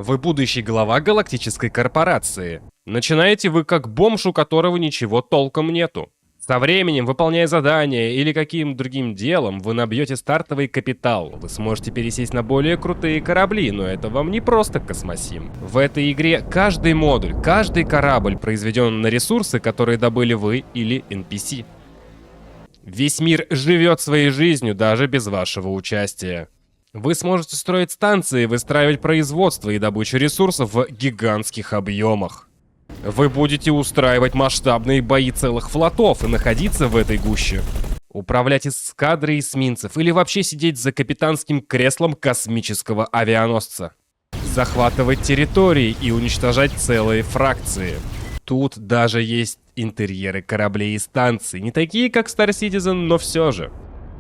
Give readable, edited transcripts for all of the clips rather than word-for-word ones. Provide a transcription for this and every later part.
Вы будущий глава галактической корпорации. Начинаете вы как бомж, у которого ничего толком нету. Со временем, выполняя задания или каким другим делом, вы набьете стартовый капитал. Вы сможете пересесть на более крутые корабли, но это вам не просто космосим. В этой игре каждый модуль, каждый корабль произведен на ресурсы, которые добыли вы или NPC. Весь мир живет своей жизнью даже без вашего участия. Вы сможете строить станции, выстраивать производство и добычу ресурсов в гигантских объемах. Вы будете устраивать масштабные бои целых флотов и находиться в этой гуще. Управлять эскадрой эсминцев или вообще сидеть за капитанским креслом космического авианосца. Захватывать территории и уничтожать целые фракции. Тут даже есть интерьеры кораблей и станций, не такие как Star Citizen, но все же.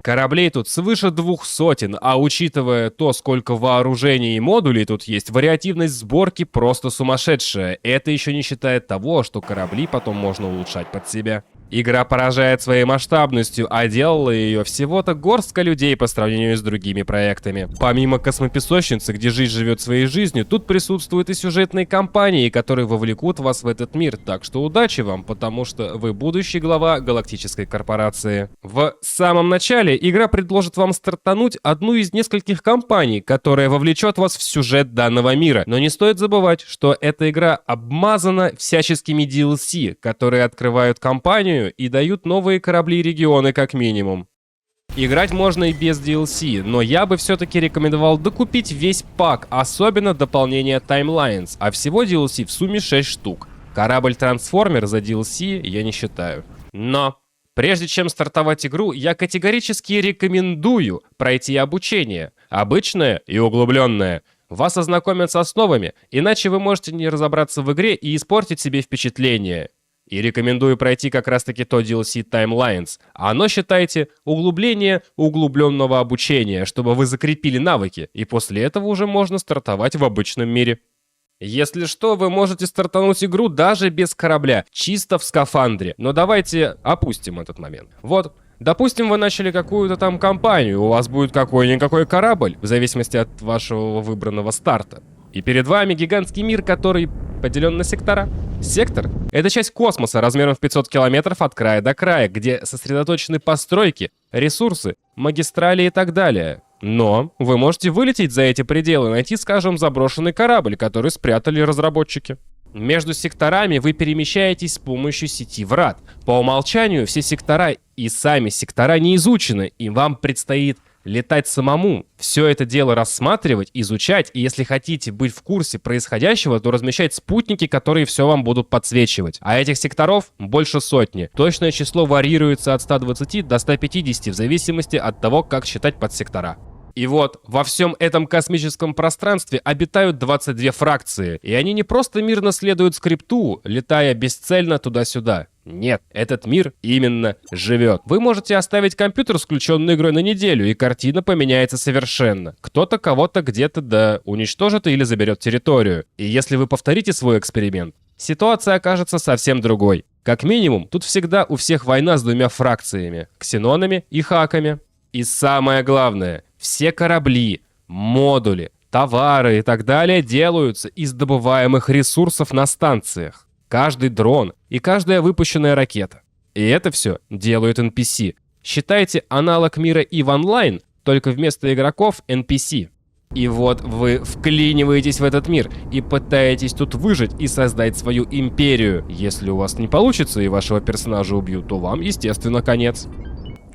Кораблей тут свыше 200, а учитывая то, сколько вооружений и модулей тут есть, вариативность сборки просто сумасшедшая. Это еще не считая того, что корабли потом можно улучшать под себя. Игра поражает своей масштабностью, а делала ее всего-то горстка людей по сравнению с другими проектами. Помимо космопесочницы, где жизнь живет своей жизнью, тут присутствуют и сюжетные кампании, которые вовлекут вас в этот мир. Так что удачи вам, потому что вы будущий глава галактической корпорации. В самом начале игра предложит вам стартануть одну из нескольких кампаний, которая вовлечет вас в сюжет данного мира. Но не стоит забывать, что эта игра обмазана всяческими DLC, которые открывают кампанию и дают новые корабли и регионы как минимум. Играть можно и без DLC, но я бы все-таки рекомендовал докупить весь пак, особенно дополнение Timelines, а всего DLC в сумме 6 штук. Корабль-трансформер за DLC я не считаю. Но прежде чем стартовать игру, я категорически рекомендую пройти обучение, обычное и углубленное. Вас ознакомят с основами, иначе вы можете не разобраться в игре и испортить себе впечатление. И рекомендую пройти как раз-таки то DLC Timelines. Оно, считайте, углубление углубленного обучения, чтобы вы закрепили навыки, и после этого уже можно стартовать в обычном мире. Если что, вы можете стартануть игру даже без корабля, чисто в скафандре. Но давайте опустим этот момент. Вот, допустим, вы начали какую-то там кампанию, у вас будет какой-никакой корабль, в зависимости от вашего выбранного старта. И перед вами гигантский мир, который поделен на сектора. Сектор — это часть космоса размером в 500 километров от края до края, где сосредоточены постройки, ресурсы, магистрали и так далее. Но вы можете вылететь за эти пределы и найти, скажем, заброшенный корабль, который спрятали разработчики. Между секторами вы перемещаетесь с помощью сети врат. По умолчанию все сектора и сами сектора не изучены, и вам предстоит летать самому, все это дело рассматривать, изучать, и если хотите быть в курсе происходящего, то размещать спутники, которые все вам будут подсвечивать. А этих секторов больше сотни. Точное число варьируется от 120 до 150 в зависимости от того, как считать подсектора. И вот, во всем этом космическом пространстве обитают 22 фракции, и они не просто мирно следуют скрипту, летая бесцельно туда-сюда. Нет, этот мир именно живет. Вы можете оставить компьютер с включенной игрой на неделю, и картина поменяется совершенно. Кто-то кого-то где-то уничтожит или заберет территорию. И если вы повторите свой эксперимент, ситуация окажется совсем другой. Как минимум, тут всегда у всех война с двумя фракциями – ксенонами и хаками. И самое главное, все корабли, модули, товары и так далее делаются из добываемых ресурсов на станциях. Каждый дрон и каждая выпущенная ракета. И это все делают NPC. Считайте аналог мира EVE Online, только вместо игроков NPC. И вот вы вклиниваетесь в этот мир и пытаетесь тут выжить и создать свою империю. Если у вас не получится и вашего персонажа убьют, то вам, естественно, конец.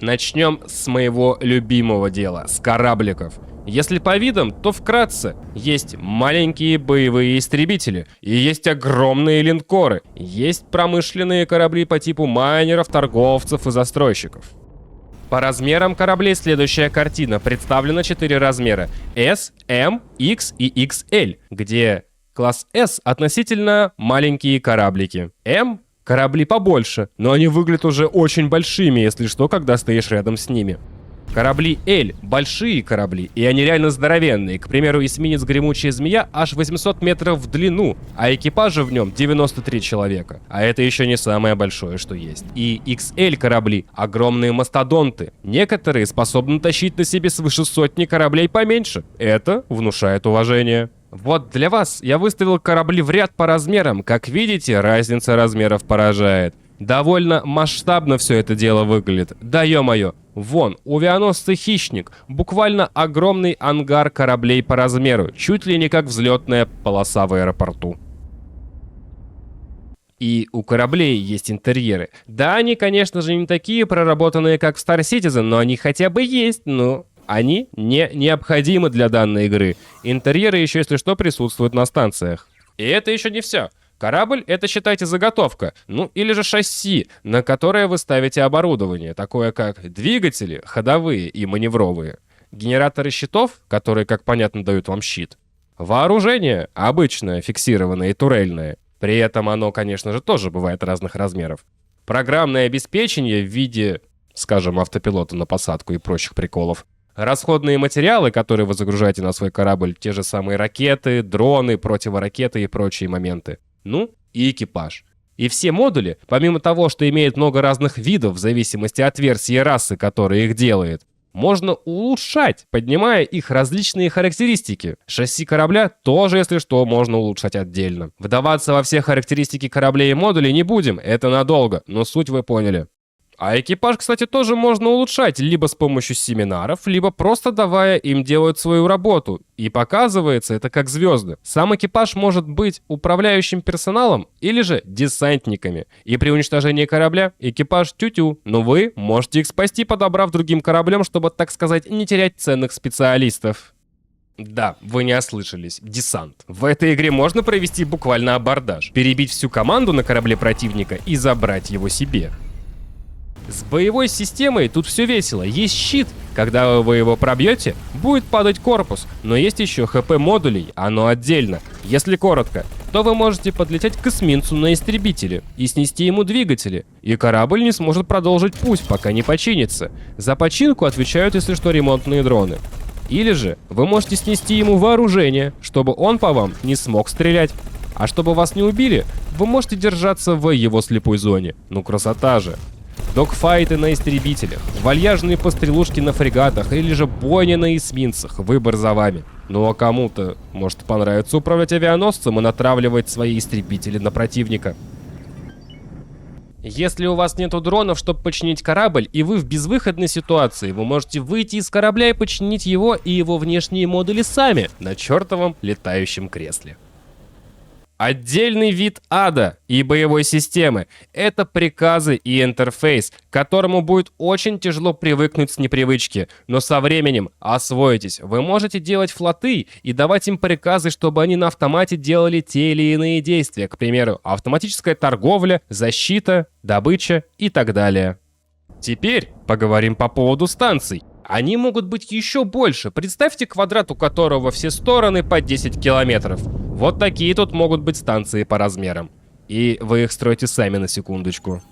Начнем с моего любимого дела, с корабликов. Если по видам, то вкратце. Есть маленькие боевые истребители, и есть огромные линкоры, есть промышленные корабли по типу майнеров, торговцев и застройщиков. По размерам кораблей следующая картина. Представлено 4 размера: S, M, X и XL, где класс S относительно маленькие кораблики. M — корабли побольше, но они выглядят уже очень большими, если что, когда стоишь рядом с ними. Корабли L — большие корабли, и они реально здоровенные. К примеру, эсминец «Гремучая змея» аж 800 метров в длину, а экипажа в нем 93 человека. А это еще не самое большое, что есть. И XL корабли — огромные мастодонты. Некоторые способны тащить на себе свыше сотни кораблей поменьше. Это внушает уважение. Вот для вас я выставил корабли в ряд по размерам. Как видите, разница размеров поражает. Довольно масштабно все это дело выглядит. Да ё-моё. Вон, у авианосца «Хищник» буквально огромный ангар кораблей по размеру, чуть ли не как взлетная полоса в аэропорту. И у кораблей есть интерьеры. Да, они, конечно же, не такие проработанные, как в Star Citizen, но они хотя бы есть, но они не необходимы для данной игры. Интерьеры еще, если что, присутствуют на станциях. И это еще не все. Корабль — это, считайте, заготовка, ну или же шасси, на которое вы ставите оборудование, такое как двигатели, ходовые и маневровые, генераторы щитов, которые, как понятно, дают вам щит, вооружение, обычное, фиксированное и турельное, при этом оно, конечно же, тоже бывает разных размеров, программное обеспечение в виде, скажем, автопилота на посадку и прочих приколов, расходные материалы, которые вы загружаете на свой корабль, те же самые ракеты, дроны, противоракеты и прочие моменты. Ну, и экипаж. И все модули, помимо того, что имеют много разных видов в зависимости от версии расы, которая их делает, можно улучшать, поднимая их различные характеристики. Шасси корабля тоже, если что, можно улучшать отдельно. Вдаваться во все характеристики кораблей и модулей не будем, это надолго, но суть вы поняли. А экипаж, кстати, тоже можно улучшать либо с помощью семинаров, либо просто давая им делать свою работу. И показывается это как звезды. Сам экипаж может быть управляющим персоналом или же десантниками. И при уничтожении корабля экипаж тю-тю, но вы можете их спасти, подобрав другим кораблем, чтобы, так сказать, не терять ценных специалистов. Да, вы не ослышались. Десант. В этой игре можно провести буквально абордаж, перебить всю команду на корабле противника и забрать его себе. С боевой системой тут все весело. Есть щит. Когда вы его пробьете, будет падать корпус. Но есть еще ХП модулей, оно отдельно. Если коротко, то вы можете подлететь к эсминцу на истребителе и снести ему двигатели. И корабль не сможет продолжить путь, пока не починится. За починку отвечают, если что, ремонтные дроны. Или же вы можете снести ему вооружение, чтобы он по вам не смог стрелять. А чтобы вас не убили, вы можете держаться в его слепой зоне. Ну красота же. Догфайты на истребителях, вальяжные пострелушки на фрегатах или же бойня на эсминцах. Выбор за вами. Ну а кому-то может понравиться управлять авианосцем и натравливать свои истребители на противника. Если у вас нету дронов, чтобы починить корабль, и вы в безвыходной ситуации, вы можете выйти из корабля и починить его и его внешние модули сами на чертовом летающем кресле. Отдельный вид ада и боевой системы — это приказы и интерфейс, к которому будет очень тяжело привыкнуть с непривычки, но со временем освоитесь. Вы можете делать флоты и давать им приказы, чтобы они на автомате делали те или иные действия, к примеру, автоматическая торговля, защита, добыча и так далее. Теперь поговорим по поводу станций. Они могут быть еще больше. Представьте квадрат, у которого во все стороны по 10 километров. Вот такие тут могут быть станции по размерам. И вы их строите сами на секундочку.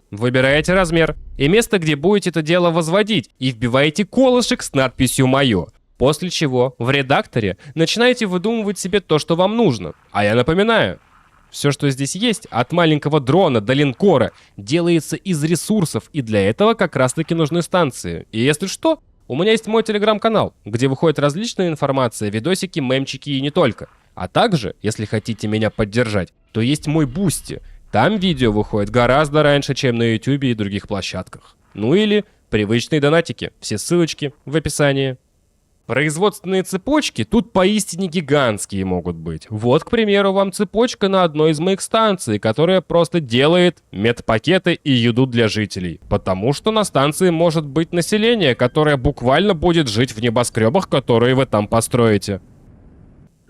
Выбираете размер и место, где будете это дело возводить, и вбиваете колышек с надписью «Моё». После чего в редакторе начинаете выдумывать себе то, что вам нужно. А я напоминаю, все, что здесь есть, от маленького дрона до линкора, делается из ресурсов, и для этого как раз-таки нужны станции. И если что, у меня есть мой телеграм-канал, где выходит различная информация, видосики, мемчики и не только. А также, если хотите меня поддержать, то есть мой Бусти. Там видео выходит гораздо раньше, чем на YouTube и других площадках. Ну или привычные донатики, все ссылочки в описании. Производственные цепочки тут поистине гигантские могут быть. Вот, к примеру, вам цепочка на одной из моих станций, которая просто делает медпакеты и еду для жителей. Потому что на станции может быть население, которое буквально будет жить в небоскребах, которые вы там построите.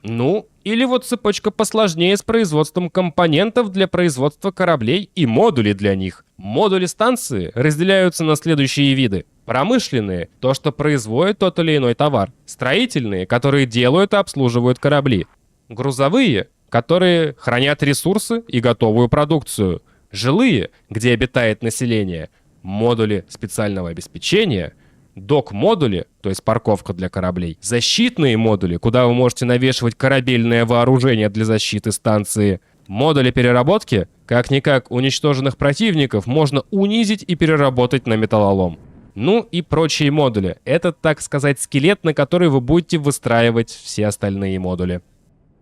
Ну, или вот цепочка посложнее с производством компонентов для производства кораблей и модулей для них. Модули станции разделяются на следующие виды. Промышленные – то, что производит тот или иной товар. Строительные – которые делают и обслуживают корабли. Грузовые – которые хранят ресурсы и готовую продукцию. Жилые – где обитает население. Модули специального обеспечения – док-модули, то есть парковка для кораблей, защитные модули, куда вы можете навешивать корабельное вооружение для защиты станции, модули переработки, как-никак уничтоженных противников можно унизить и переработать на металлолом. Ну и прочие модули. Это, так сказать, скелет, на который вы будете выстраивать все остальные модули.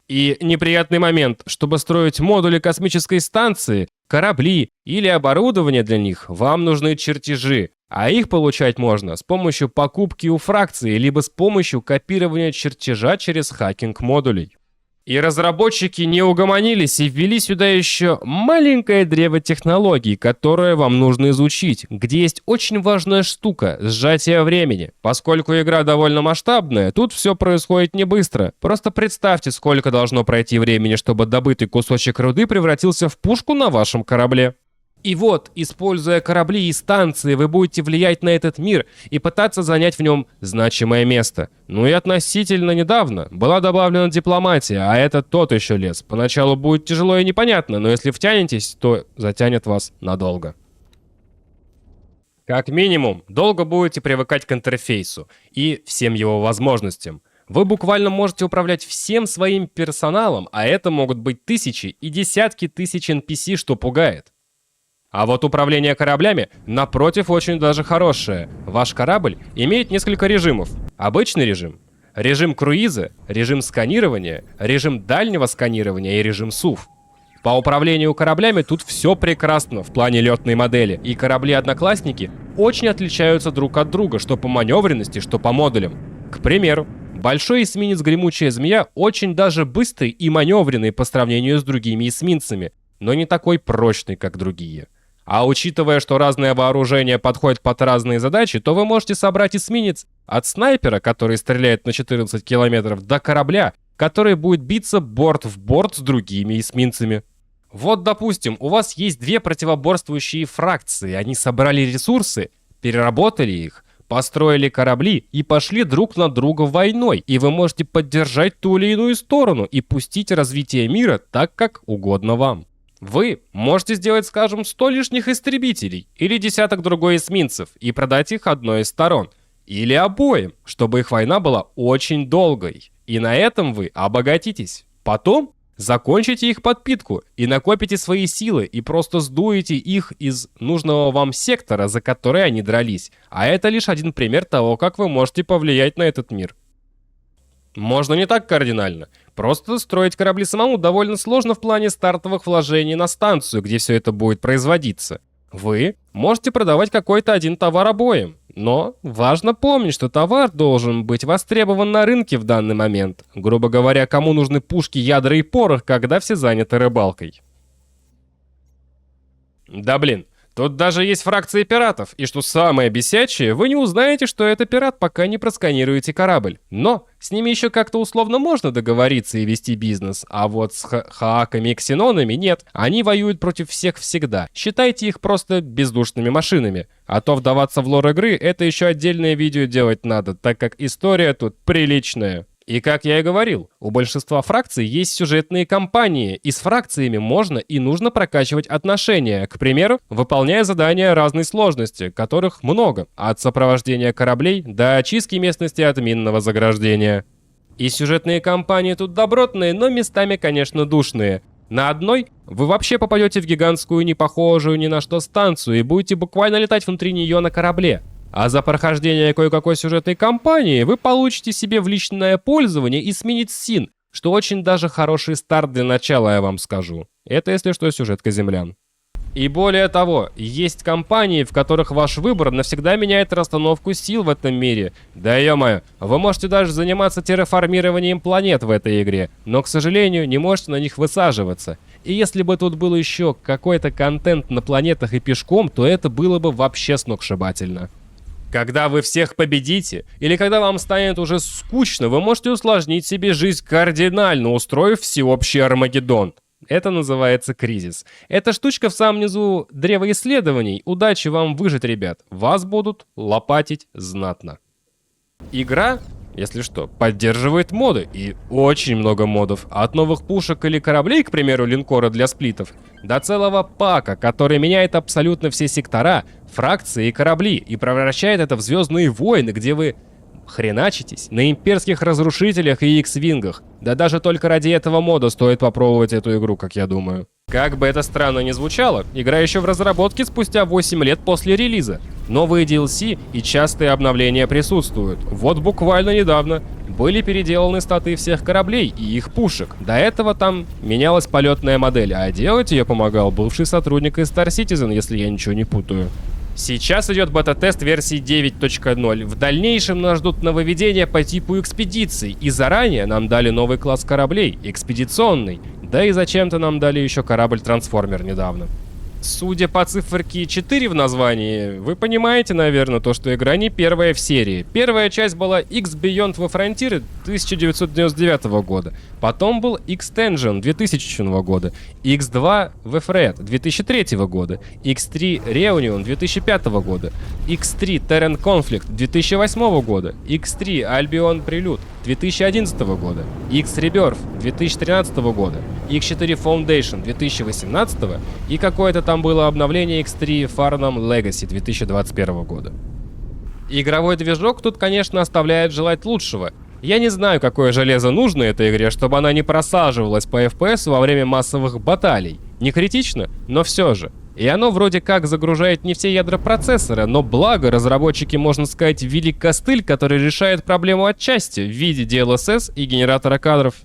И неприятный момент, чтобы строить модули космической станции, корабли или оборудование для них, вам нужны чертежи. А их получать можно с помощью покупки у фракции, либо с помощью копирования чертежа через хакинг модулей. И разработчики не угомонились и ввели сюда еще маленькое древо технологий, которое вам нужно изучить, где есть очень важная штука – сжатие времени. Поскольку игра довольно масштабная, тут все происходит не быстро. Просто представьте, сколько должно пройти времени, чтобы добытый кусочек руды превратился в пушку на вашем корабле. И вот, используя корабли и станции, вы будете влиять на этот мир и пытаться занять в нем значимое место. Ну и относительно недавно была добавлена дипломатия, а это тот еще лес. Поначалу будет тяжело и непонятно, но если втянетесь, то затянет вас надолго. Как минимум, долго будете привыкать к интерфейсу и всем его возможностям. Вы буквально можете управлять всем своим персоналом, а это могут быть тысячи и десятки тысяч NPC, что пугает. А вот управление кораблями, напротив, очень даже хорошее. Ваш корабль имеет несколько режимов. Обычный режим, режим круиза, режим сканирования, режим дальнего сканирования и режим СУВ. По управлению кораблями тут все прекрасно в плане летной модели, и корабли-одноклассники очень отличаются друг от друга, что по маневренности, что по модулям. К примеру, большой эсминец «Гремучая змея» очень даже быстрый и маневренный по сравнению с другими эсминцами, но не такой прочный, как другие. А учитывая, что разное вооружение подходит под разные задачи, то вы можете собрать эсминец от снайпера, который стреляет на 14 километров, до корабля, который будет биться борт в борт с другими эсминцами. Вот, допустим, у вас есть две противоборствующие фракции, они собрали ресурсы, переработали их, построили корабли и пошли друг на друга войной, и вы можете поддержать ту или иную сторону и пустить развитие мира так, как угодно вам. Вы можете сделать, скажем, 100 лишних истребителей или десяток другой эсминцев и продать их одной из сторон. Или обоим, чтобы их война была очень долгой. И на этом вы обогатитесь. Потом закончите их подпитку и накопите свои силы и просто сдуете их из нужного вам сектора, за который они дрались. А это лишь один пример того, как вы можете повлиять на этот мир. Можно не так кардинально. Просто строить корабли самому довольно сложно в плане стартовых вложений на станцию, где все это будет производиться. Вы можете продавать какой-то один товар обоим, но важно помнить, что товар должен быть востребован на рынке в данный момент. Грубо говоря, кому нужны пушки, ядра и порох, когда все заняты рыбалкой. Да блин. Тут даже есть фракции пиратов, и что самое бесячее, вы не узнаете, что это пират, пока не просканируете корабль. Но с ними еще как-то условно можно договориться и вести бизнес, а вот с хааками и ксенонами нет. Они воюют против всех всегда. Считайте их просто бездушными машинами. А то вдаваться в лор игры, это еще отдельное видео делать надо, так как история тут приличная. И как я и говорил, у большинства фракций есть сюжетные кампании, и с фракциями можно и нужно прокачивать отношения, к примеру, выполняя задания разной сложности, которых много, от сопровождения кораблей до очистки местности от минного заграждения. И сюжетные кампании тут добротные, но местами, конечно, душные. На одной вы вообще попадете в гигантскую, не похожую ни на что станцию и будете буквально летать внутри нее на корабле. А за прохождение кое-какой сюжетной кампании вы получите себе в личное пользование эсминец Син, что очень даже хороший старт для начала, я вам скажу. Это, если что, сюжетка землян. И более того, есть компании, в которых ваш выбор навсегда меняет расстановку сил в этом мире. Да ё-моё, вы можете даже заниматься терраформированием планет в этой игре, но, к сожалению, не можете на них высаживаться. И если бы тут был еще какой-то контент на планетах и пешком, то это было бы вообще сногсшибательно. Когда вы всех победите, или когда вам станет уже скучно, вы можете усложнить себе жизнь кардинально, устроив всеобщий Армагеддон. Это называется кризис. Эта штучка в самом низу древа исследований. Удачи вам выжить, ребят. Вас будут лопатить знатно. Игра, если что, поддерживает моды. И очень много модов. От новых пушек или кораблей, к примеру, линкора для сплитов, до целого пака, который меняет абсолютно все сектора, фракции и корабли, и превращает это в Звездные войны, где вы хреначитесь на имперских разрушителях и X-вингах. Да даже только ради этого мода стоит попробовать эту игру, как я думаю. Как бы это странно ни звучало, игра еще в разработке спустя 8 лет после релиза. Новые DLC и частые обновления присутствуют. Вот буквально недавно были переделаны статы всех кораблей и их пушек. До этого там менялась полетная модель, а делать ее помогал бывший сотрудник из Star Citizen, если я ничего не путаю. Сейчас идет бета-тест версии 9.0. В дальнейшем нас ждут нововведения по типу экспедиций. И заранее нам дали новый класс кораблей — экспедиционный. Да и зачем-то нам дали еще корабль-трансформер недавно. Судя по циферке 4 в названии, вы понимаете, наверное, то, что игра не первая в серии. Первая часть была X-Beyond во Frontier 1999 года. Потом был X-Tension 2000 года. X2 в FRED 2003 года. X3 Reunion 2005 года. X3 Terran Conflict 2008 года. X3 Albion Prelude 2011 года. X-Rebirth 2013 года. X4 Foundation 2018 и какое-то там было обновление X3 Farnham Legacy 2021 года. Игровой движок тут, конечно, оставляет желать лучшего. Я не знаю, какое железо нужно этой игре, чтобы она не просаживалась по FPS во время массовых баталий. Не критично, но все же. И оно вроде как загружает не все ядра процессора, но благо разработчики, можно сказать, ввели костыль, который решает проблему отчасти в виде DLSS и генератора кадров.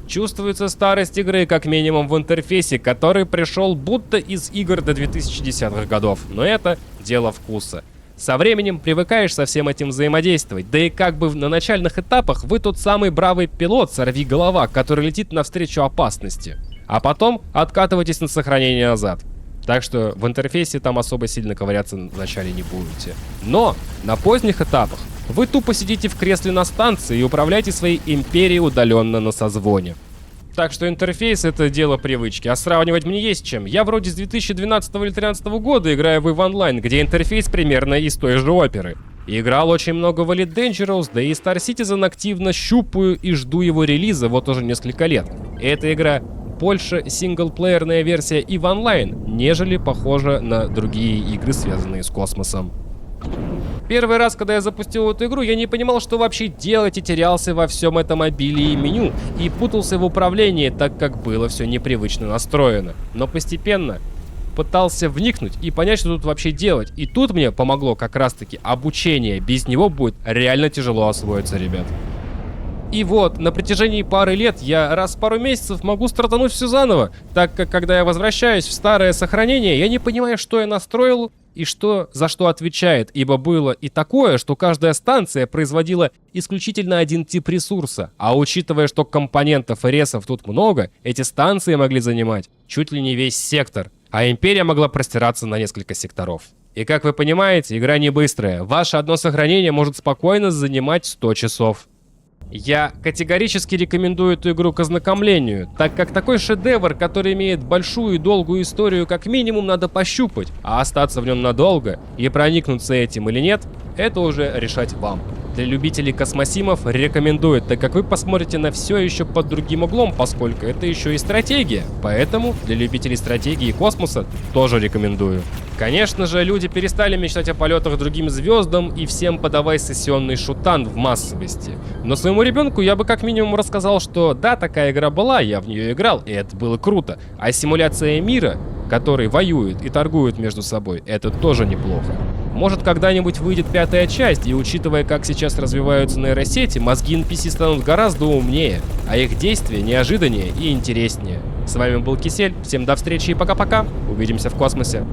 Чувствуется старость игры как минимум в интерфейсе, который пришел будто из игр до 2010-х годов, но это дело вкуса. Со временем привыкаешь со всем этим взаимодействовать, да и как бы на начальных этапах вы тот самый бравый пилот сорвиголова, который летит навстречу опасности, а потом откатываетесь на сохранение назад. Так что в интерфейсе там особо сильно ковыряться вначале не будете. Но на поздних этапах вы тупо сидите в кресле на станции и управляете своей империей удаленно на созвоне. Так что интерфейс — это дело привычки, а сравнивать мне есть чем. Я вроде с 2012 или 2013 года играю в EVE Online, где интерфейс примерно из той же оперы. Играл очень много в Elite Dangerous, да и Star Citizen активно щупаю и жду его релиза вот уже несколько лет. Эта игра больше синглплеерная версия EVE Online, нежели похожа на другие игры, связанные с космосом. Первый раз, когда я запустил эту игру, я не понимал, что вообще делать, и терялся во всем этом обилии меню и путался в управлении, так как было все непривычно настроено. Но постепенно пытался вникнуть и понять, что тут вообще делать. И тут мне помогло как раз-таки обучение. Без него будет реально тяжело освоиться, ребят. И вот, на протяжении пары лет я раз в пару месяцев могу стартануть все заново, так как когда я возвращаюсь в старое сохранение, я не понимаю, что я настроил и что за что отвечает, ибо было и такое, что каждая станция производила исключительно один тип ресурса, а учитывая, что компонентов и ресов тут много, эти станции могли занимать чуть ли не весь сектор, а империя могла простираться на несколько секторов. И как вы понимаете, игра не быстрая, ваше одно сохранение может спокойно занимать 100 часов. Я категорически рекомендую эту игру к ознакомлению, так как такой шедевр, который имеет большую и долгую историю, как минимум надо пощупать, а остаться в нем надолго и проникнуться этим или нет, это уже решать вам. Для любителей космосимов рекомендую, так как вы посмотрите на все еще под другим углом, поскольку это еще и стратегия. Поэтому для любителей стратегии и космоса тоже рекомендую. Конечно же, люди перестали мечтать о полетах к другим звездам и всем подавай сессионный шутан в массовости. Но своему ребенку я бы как минимум рассказал, что да, такая игра была, я в нее играл, и это было круто. А симуляция мира, который воюет и торгует между собой, это тоже неплохо. Может, когда-нибудь выйдет 5-я часть, и учитывая, как сейчас развиваются нейросети, мозги NPC станут гораздо умнее, а их действия неожиданнее и интереснее. С вами был Кисель, всем до встречи и пока-пока, увидимся в космосе.